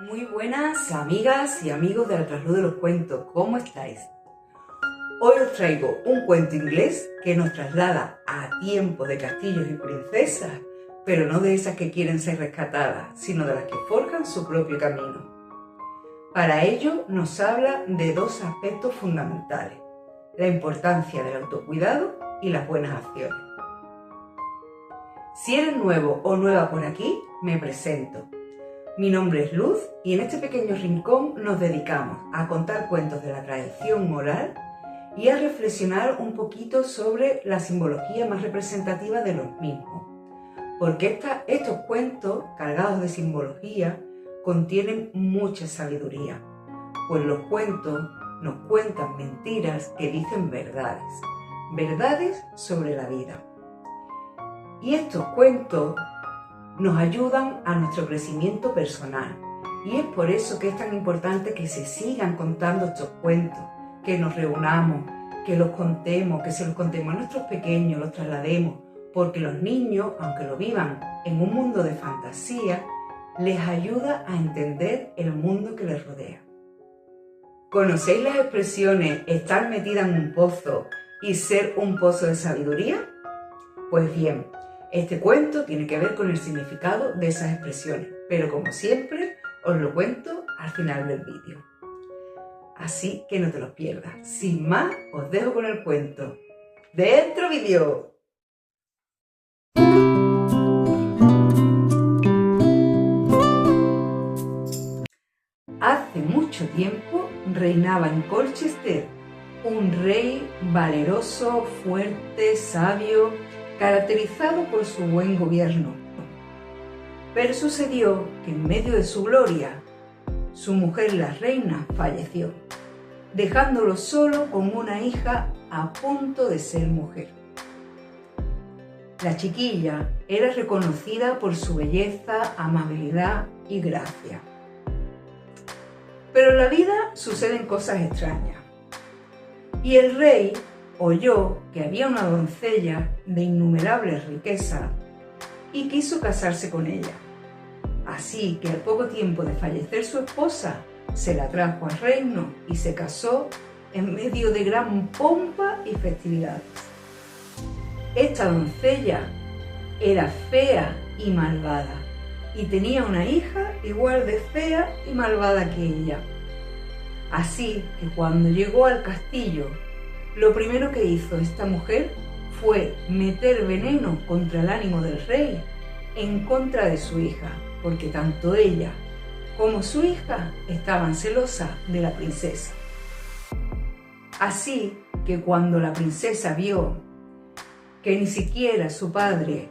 Muy buenas amigas y amigos de la Trasluz de los Cuentos, ¿cómo estáis? Hoy os traigo un cuento inglés que nos traslada a tiempos de castillos y princesas, pero no de esas que quieren ser rescatadas, sino de las que forjan su propio camino. Para ello nos habla de dos aspectos fundamentales: la importancia del autocuidado y las buenas acciones. Si eres nuevo o nueva por aquí, me presento. Mi nombre es Luz y en este pequeño rincón nos dedicamos a contar cuentos de la tradición oral y a reflexionar un poquito sobre la simbología más representativa de los mismos. Porque estos cuentos, cargados de simbología, contienen mucha sabiduría, pues los cuentos nos cuentan mentiras que dicen verdades sobre la vida. Y estos cuentos nos ayudan a nuestro crecimiento personal, y es por eso que es tan importante que se sigan contando estos cuentos, que nos reunamos, que los contemos, que se los contemos a nuestros pequeños, los traslademos, porque los niños, aunque lo vivan en un mundo de fantasía, les ayuda a entender el mundo que les rodea. ¿Conocéis las expresiones estar metida en un pozo y ser un pozo de sabiduría? Pues bien, este cuento tiene que ver con el significado de esas expresiones, pero como siempre os lo cuento al final del vídeo. Así que no te los pierdas. Sin más, os dejo con el cuento. ¡Dentro vídeo! Hace mucho tiempo reinaba en Colchester un rey valeroso, fuerte, sabio, caracterizado por su buen gobierno. Pero sucedió que en medio de su gloria, su mujer la reina falleció, dejándolo solo con una hija a punto de ser mujer. La chiquilla era reconocida por su belleza, amabilidad y gracia. Pero en la vida suceden cosas extrañas, y el rey oyó que había una doncella de innumerables riquezas y quiso casarse con ella. Así que al poco tiempo de fallecer su esposa, se la trajo al reino y se casó en medio de gran pompa y festividades. Esta doncella era fea y malvada y tenía una hija igual de fea y malvada que ella. Así que cuando llegó al castillo, lo primero que hizo esta mujer fue meter veneno contra el ánimo del rey en contra de su hija, porque tanto ella como su hija estaban celosas de la princesa. Así que cuando la princesa vio que ni siquiera su padre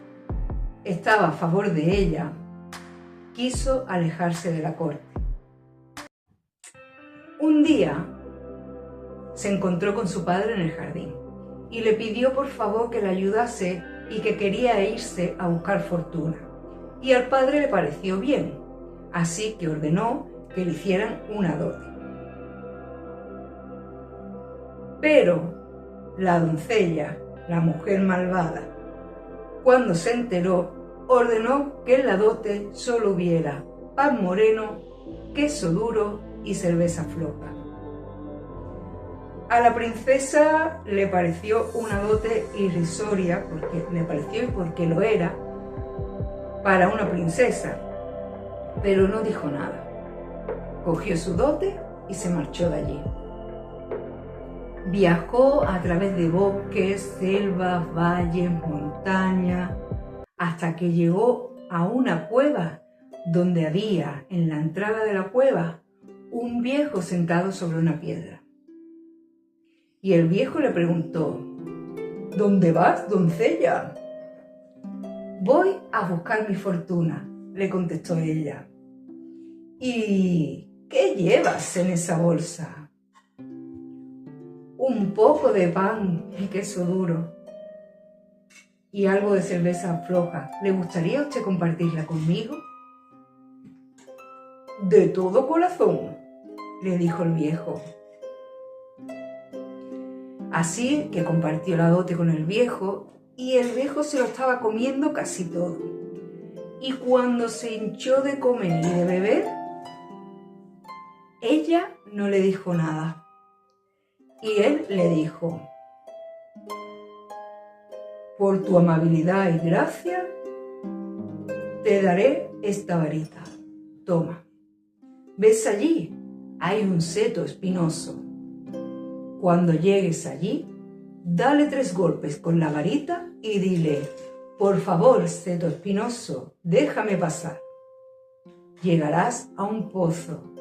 estaba a favor de ella, quiso alejarse de la corte. Un día se encontró con su padre en el jardín y le pidió por favor que le ayudase y que quería irse a buscar fortuna. Y al padre le pareció bien, así que ordenó que le hicieran una dote. Pero la doncella, la mujer malvada, cuando se enteró, ordenó que en la dote solo hubiera pan moreno, queso duro y cerveza floja. A la princesa le pareció una dote irrisoria, porque lo era para una princesa, pero no dijo nada. Cogió su dote y se marchó de allí. Viajó a través de bosques, selvas, valles, montañas, hasta que llegó a una cueva donde había en la entrada de la cueva un viejo sentado sobre una piedra. Y el viejo le preguntó: ¿Dónde vas, doncella? Voy a buscar mi fortuna, le contestó ella. ¿Y qué llevas en esa bolsa? Un poco de pan y queso duro y algo de cerveza floja. ¿Le gustaría a usted compartirla conmigo? De todo corazón, le dijo el viejo. Así que compartió la dote con el viejo y el viejo se lo estaba comiendo casi todo. Y cuando se hinchó de comer y de beber, Ella no le dijo nada y él le dijo: por tu amabilidad y gracia, te daré esta varita. Toma. ¿Ves allí? Hay un seto espinoso. Cuando llegues allí, dale 3 golpes con la varita y dile: por favor, seto espinoso, déjame pasar. Llegarás a un pozo.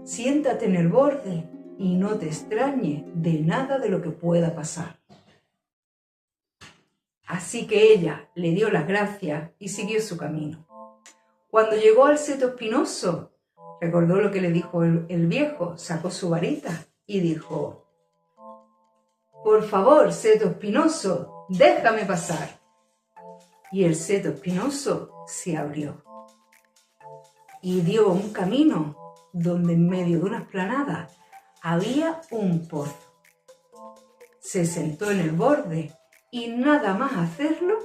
Siéntate en el borde y no te extrañe de nada de lo que pueda pasar. Así que ella le dio las gracias y siguió su camino. Cuando llegó al seto espinoso, recordó lo que le dijo el viejo, sacó su varita y dijo: por favor, seto espinoso, déjame pasar. Y el seto espinoso se abrió y dio un camino donde en medio de una explanada había un pozo. Se sentó en el borde y nada más hacerlo,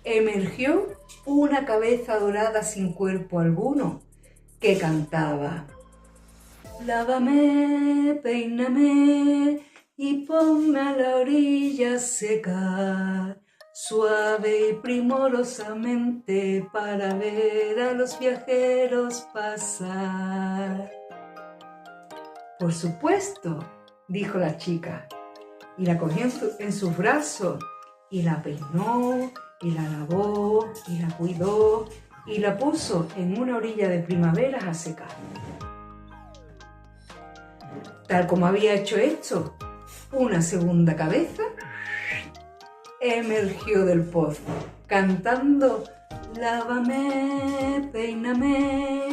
emergió una cabeza dorada sin cuerpo alguno que cantaba: lávame, peíname y ponme a la orilla a secar, suave y primorosamente para ver a los viajeros pasar. Por supuesto, dijo la chica, y la cogió en sus brazos y la peinó y la lavó y la cuidó y la puso en una orilla de primavera a secar. Tal como había hecho esto, una segunda cabeza emergió del pozo, cantando: lávame, peíname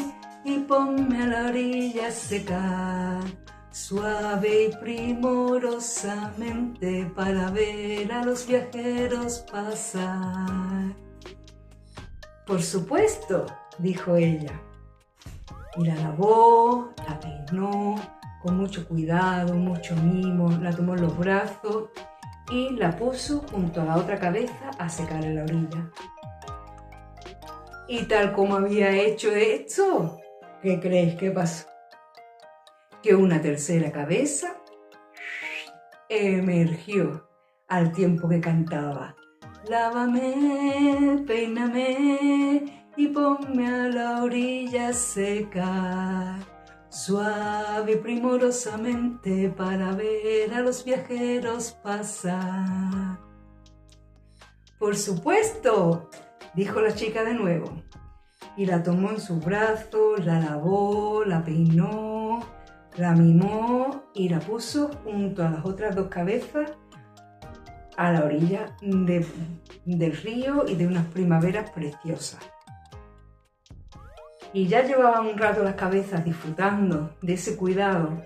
y ponme a la orilla a secar, suave y primorosamente para ver a los viajeros pasar. Por supuesto, dijo ella, y la lavó, la peinó con mucho cuidado, mucho mimo, la tomó en los brazos y la puso junto a la otra cabeza a secar en la orilla. Y tal como había hecho esto, ¿qué crees que pasó? Que una tercera cabeza emergió al tiempo que cantaba: lávame, peíname y ponme a la orilla a secar, suave y primorosamente para ver a los viajeros pasar. Por supuesto, dijo la chica de nuevo, y la tomó en sus brazos, la lavó, la peinó, la mimó y la puso junto a las otras 2 cabezas a la orilla del río y de unas primaveras preciosas. Y ya llevaban un rato las cabezas disfrutando de ese cuidado,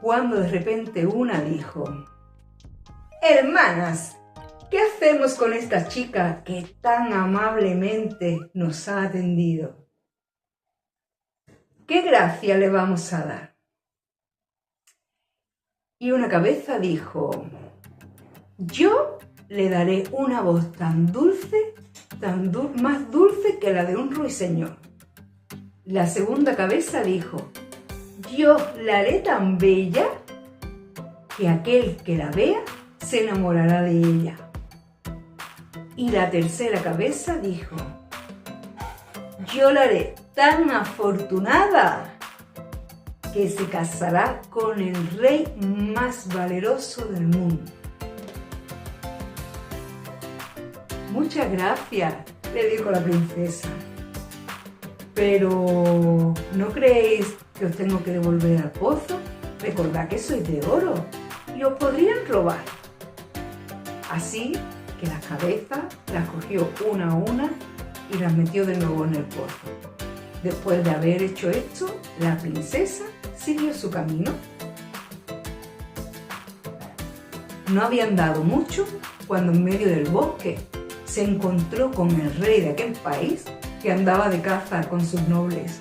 cuando de repente una dijo: hermanas, ¿qué hacemos con esta chica que tan amablemente nos ha atendido? ¿Qué gracia le vamos a dar? Y una cabeza dijo: yo le daré una voz tan dulce, más dulce que la de un ruiseñor. La segunda cabeza dijo: yo la haré tan bella que aquel que la vea se enamorará de ella. Y la tercera cabeza dijo: yo la haré tan afortunada que se casará con el rey más valeroso del mundo. Muchas gracias, le dijo la princesa. Pero, ¿no creéis que os tengo que devolver al pozo? Recordad que sois de oro y os podrían robar. Así que las cabezas las cogió una a una y las metió de nuevo en el pozo. Después de haber hecho esto, la princesa siguió su camino. No había andado mucho cuando en medio del bosque se encontró con el rey de aquel país que andaba de caza con sus nobles.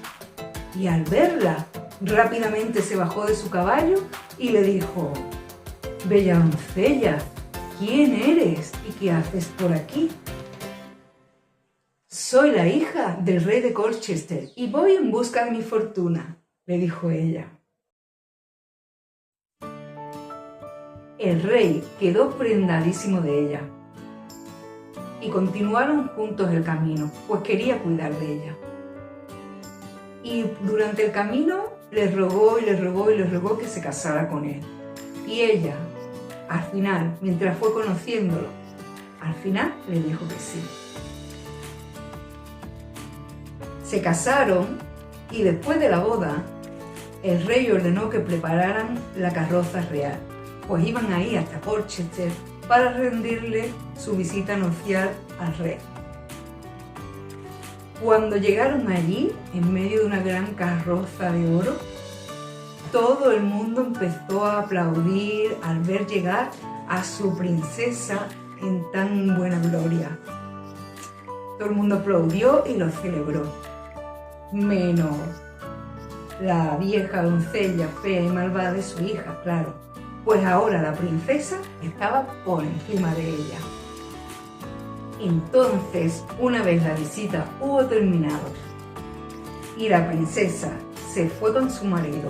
Y al verla, rápidamente se bajó de su caballo y le dijo: bella doncella, ¿quién eres y qué haces por aquí? Soy la hija del rey de Colchester y voy en busca de mi fortuna. le dijo ella. El rey quedó prendadísimo de ella y continuaron juntos el camino, pues quería cuidar de ella. Y durante el camino le rogó y le rogó y le rogó que se casara con él. Y ella, al final, mientras fue conociéndolo, al final le dijo que sí. Se casaron y después de la boda, el rey ordenó que prepararan la carroza real, pues iban a ir hasta Porchester para rendirle su visita nupcial al rey. Cuando llegaron allí, en medio de una gran carroza de oro, todo el mundo empezó a aplaudir al ver llegar a su princesa en tan buena gloria. Todo el mundo aplaudió y lo celebró, menos la vieja doncella fea y malvada de su hija, claro, pues ahora la princesa estaba por encima de ella. Entonces, una vez la visita hubo terminado y la princesa se fue con su marido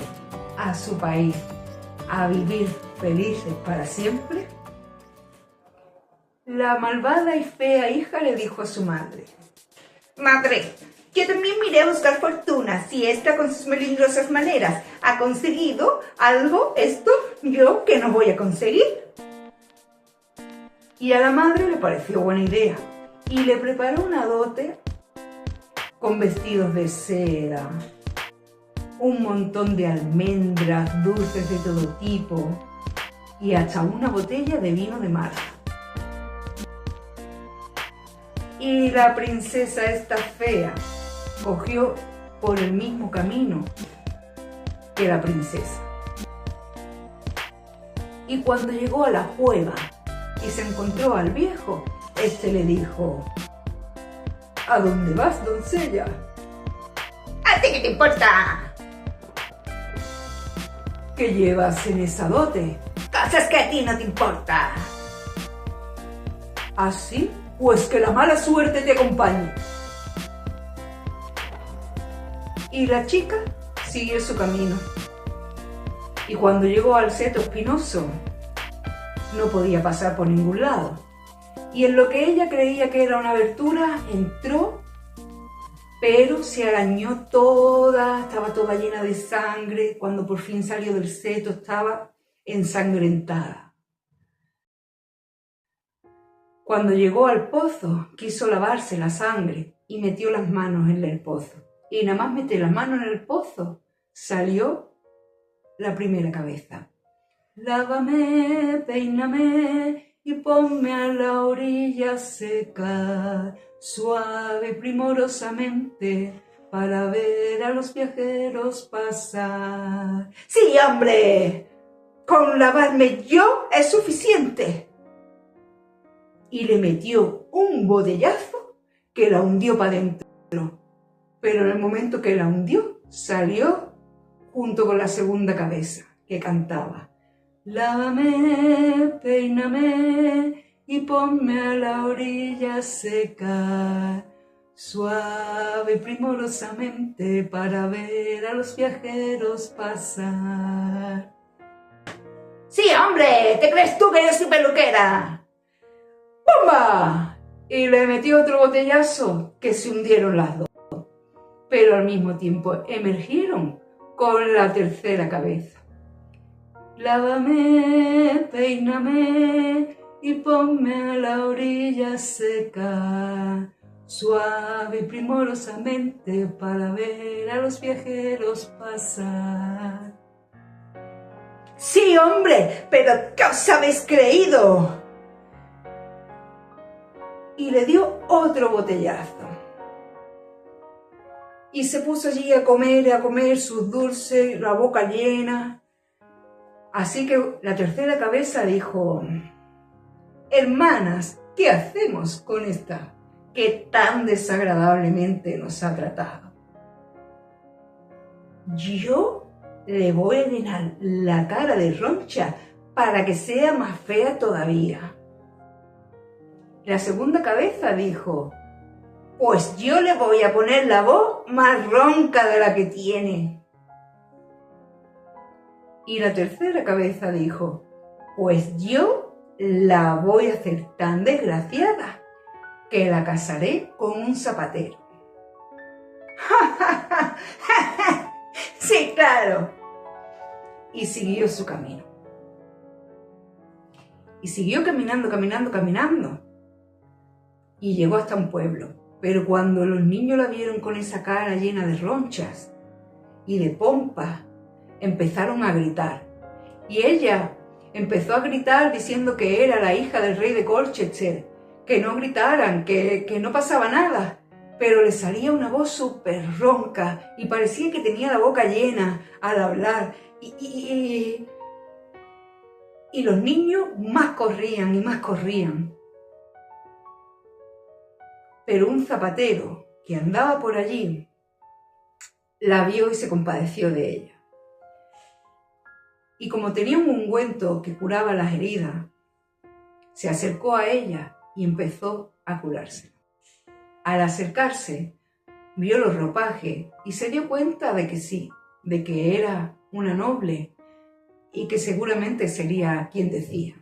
a su país a vivir felices para siempre, la malvada y fea hija le dijo a su madre: «Madre, yo también me iré a buscar fortuna. Si esta con sus melindrosas maneras ha conseguido algo, esto yo que no voy a conseguir». Y a la madre le pareció buena idea y le preparó una dote con vestidos de seda, un montón de almendras, dulces de todo tipo y hasta una botella de vino de marca. Y la princesa esta fea cogió por el mismo camino que la princesa. Y cuando llegó a la cueva y se encontró al viejo, este le dijo: «¿A dónde vas, doncella?». «¿A ti qué te importa?». «¿Qué llevas en esa dote?». «Cosas que a ti no te importan». «¿Así? Pues que la mala suerte te acompañe». Y la chica siguió su camino. Y cuando llegó al seto espinoso, no podía pasar por ningún lado. Y en lo que ella creía que era una abertura, entró, pero se arañó toda, estaba toda llena de sangre. Cuando por fin salió del seto, estaba ensangrentada. Cuando llegó al pozo, quiso lavarse la sangre y metió las manos en el pozo. Y nada más meter las manos en el pozo, salió la primera cabeza. «Lávame, peíname y ponme a la orilla seca, suave, primorosamente, para ver a los viajeros pasar». «Sí, hombre, con lavarme yo es suficiente». Y le metió un botellazo que la hundió para adentro. Pero en el momento que la hundió, salió junto con la segunda cabeza, que cantaba: «Lávame, peíname y ponme a la orilla seca, suave y primorosamente, para ver a los viajeros pasar». «Sí, hombre, ¿te crees tú que yo soy peluquera?». ¡Pumba! Y le metió otro botellazo que se hundieron las dos. Pero al mismo tiempo emergieron con la tercera cabeza. «Lávame, peíname y ponme a la orilla seca, suave y primorosamente, para ver a los viajeros pasar». «Sí, hombre, pero ¿qué os habéis creído?». Y le dio otro botellazo. Y se puso allí a comer sus dulces, la boca llena. Así que la tercera cabeza dijo: «Hermanas, ¿qué hacemos con esta que tan desagradablemente nos ha tratado? Yo le voy a llenar la cara de roncha para que sea más fea todavía». La segunda cabeza dijo: «Pues yo le voy a poner la voz más ronca de la que tiene». Y la tercera cabeza dijo: pues yo la voy a hacer tan desgraciada que la casaré con un zapatero. Sí, claro. Y siguió su camino. Y siguió caminando, caminando, caminando. Y llegó hasta un pueblo. Pero cuando los niños la vieron con esa cara llena de ronchas y de pompas, empezaron a gritar. Y ella empezó a gritar diciendo que era la hija del rey de Colchester, que no gritaran, que no pasaba nada. Pero le salía una voz súper ronca y parecía que tenía la boca llena al hablar. Y los niños más corrían y más corrían. Pero un zapatero que andaba por allí la vio y se compadeció de ella. Y como tenía un ungüento que curaba las heridas, se acercó a ella y empezó a curárselo. Al acercarse, vio los ropajes y se dio cuenta de que sí, de que era una noble y que seguramente sería quien decía.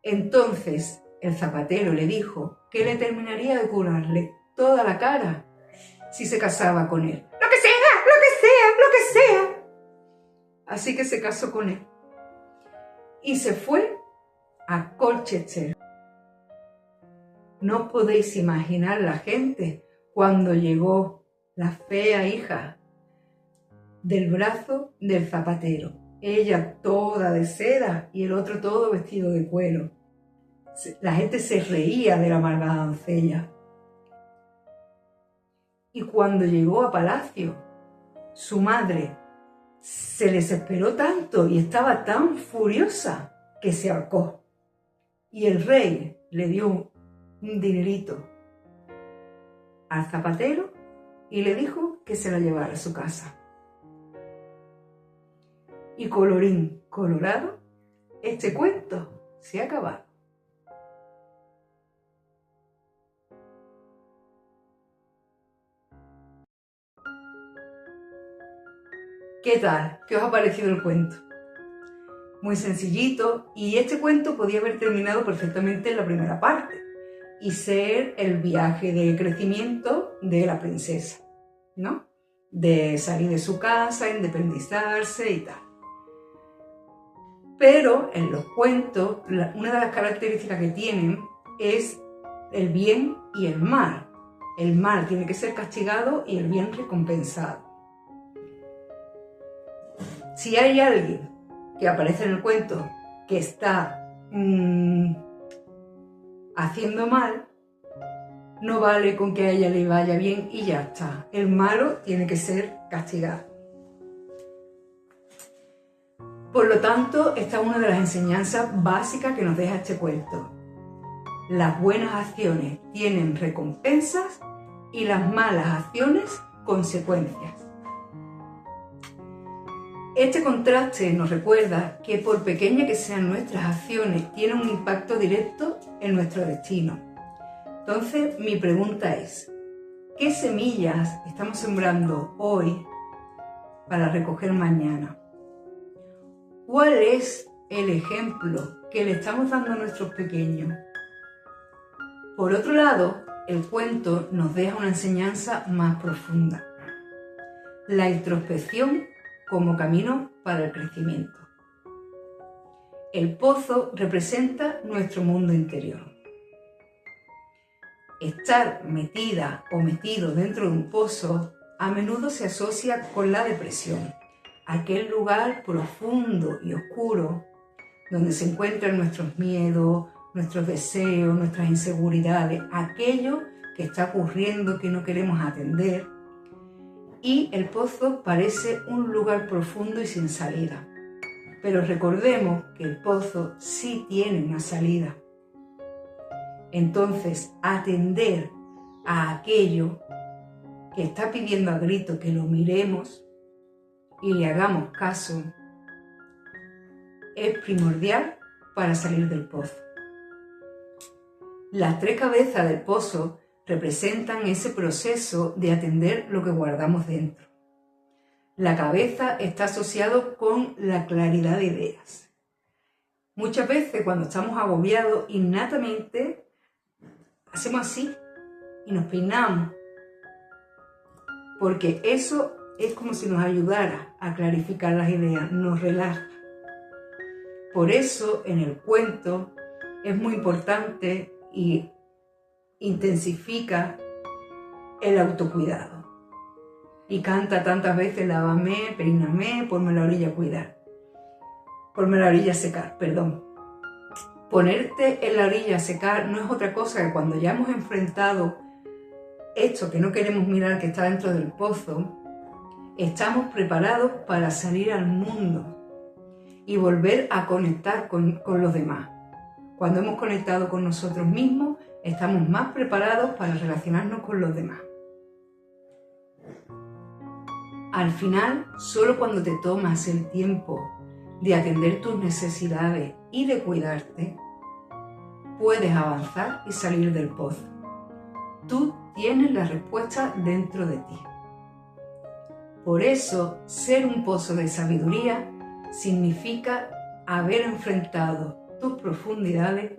Entonces el zapatero le dijo que le terminaría de curarle toda la cara si se casaba con él. ¡Lo que sea! ¡Lo que sea! ¡Lo que sea! Así que se casó con él y se fue a Colchester. No podéis imaginar la gente cuando llegó la fea hija del brazo del zapatero. Ella toda de seda y el otro todo vestido de cuero. La gente se reía de la malvada doncella. Y cuando llegó a palacio, su madre se desesperó tanto y estaba tan furiosa que se ahorcó. Y el rey le dio un dinerito al zapatero y le dijo que se la llevara a su casa. Y colorín colorado, este cuento se ha acabado. ¿Qué tal? ¿Qué os ha parecido el cuento? Muy sencillito, y este cuento podía haber terminado perfectamente en la primera parte y ser el viaje de crecimiento de la princesa, ¿no? De salir de su casa, independizarse y tal. Pero en los cuentos, una de las características que tienen es el bien y el mal. El mal tiene que ser castigado y el bien recompensado. Si hay alguien que aparece en el cuento que está haciendo mal, no vale con que a ella le vaya bien y ya está. El malo tiene que ser castigado. Por lo tanto, esta es una de las enseñanzas básicas que nos deja este cuento. Las buenas acciones tienen recompensas y las malas acciones consecuencias. Este contraste nos recuerda que por pequeñas que sean nuestras acciones, tienen un impacto directo en nuestro destino. Entonces, mi pregunta es, ¿qué semillas estamos sembrando hoy para recoger mañana? ¿Cuál es el ejemplo que le estamos dando a nuestros pequeños? Por otro lado, el cuento nos deja una enseñanza más profunda. La introspección como camino para el crecimiento. El pozo representa nuestro mundo interior. Estar metida o metido dentro de un pozo a menudo se asocia con la depresión, aquel lugar profundo y oscuro donde se encuentran nuestros miedos, nuestros deseos, nuestras inseguridades, aquello que está ocurriendo que no queremos atender. Y el pozo parece un lugar profundo y sin salida. Pero recordemos que el pozo sí tiene una salida. Entonces, atender a aquello que está pidiendo a grito que lo miremos y le hagamos caso es primordial para salir del pozo. Las tres cabezas del pozo representan ese proceso de atender lo que guardamos dentro. La cabeza está asociado con la claridad de ideas. Muchas veces cuando estamos agobiados, innatamente hacemos así y nos peinamos, porque eso es como si nos ayudara a clarificar las ideas, nos relaja. Por eso en el cuento es muy importante y intensifica el autocuidado. Y canta tantas veces: lávame, peíname, ponme la orilla a cuidar. Ponme la orilla a secar, perdón. Ponerte en la orilla a secar no es otra cosa que cuando ya hemos enfrentado esto que no queremos mirar, que está dentro del pozo, estamos preparados para salir al mundo y volver a conectar con los demás. Cuando hemos conectado con nosotros mismos, estamos más preparados para relacionarnos con los demás. Al final, solo cuando te tomas el tiempo de atender tus necesidades y de cuidarte, puedes avanzar y salir del pozo. Tú tienes la respuesta dentro de ti. Por eso, ser un pozo de sabiduría significa haber enfrentado tus profundidades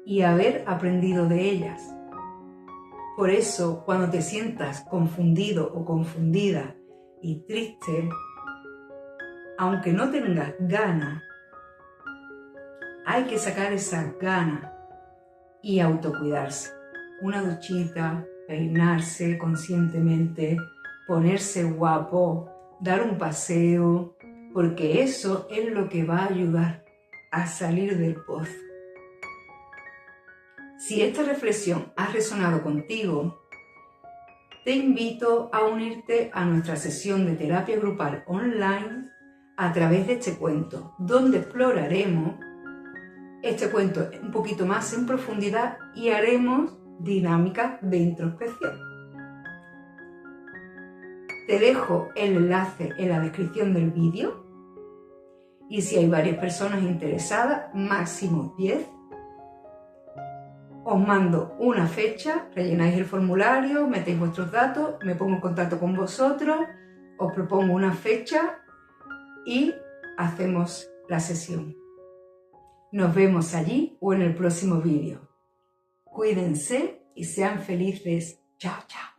y haber aprendido de ellas. Por eso, cuando te sientas confundido o confundida y triste, aunque no tengas ganas, hay que sacar esas ganas y autocuidarse. Una duchita, peinarse conscientemente, ponerse guapo, dar un paseo, porque eso es lo que va a ayudar a salir del pozo. Si esta reflexión ha resonado contigo, te invito a unirte a nuestra sesión de terapia grupal online a través de este cuento, donde exploraremos este cuento un poquito más en profundidad y haremos dinámicas de introspección. Te dejo el enlace en la descripción del vídeo y si hay varias personas interesadas, máximo 10, os mando una fecha, rellenáis el formulario, metéis vuestros datos, me pongo en contacto con vosotros, os propongo una fecha y hacemos la sesión. Nos vemos allí o en el próximo vídeo. Cuídense y sean felices. Chao, chao.